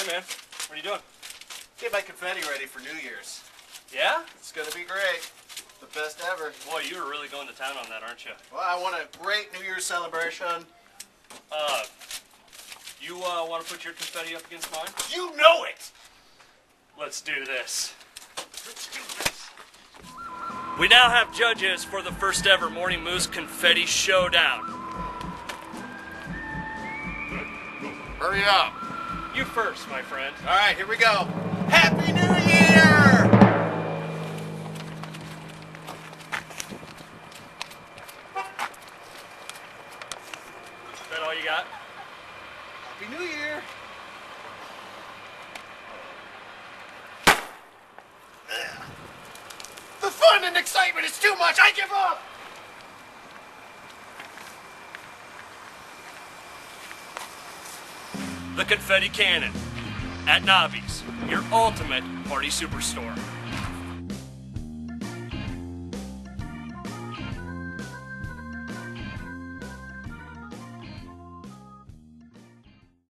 Hey man, what are you doing? Get my confetti ready for New Year's. Yeah? It's gonna be great. The best ever. Boy, you were really going to town on that, aren't you? Well, I want a great New Year's celebration. You want to put your confetti up against mine? You know it! Let's do this. Let's do this. We now have judges for the first ever Morning Moose Confetti Showdown. Hurry up. You first, my friend. All right, here we go. Happy New Year! Is that all you got? Happy New Year! The fun and excitement is too much. I give up! The Confetti Cannon at Navi's, your ultimate party superstore.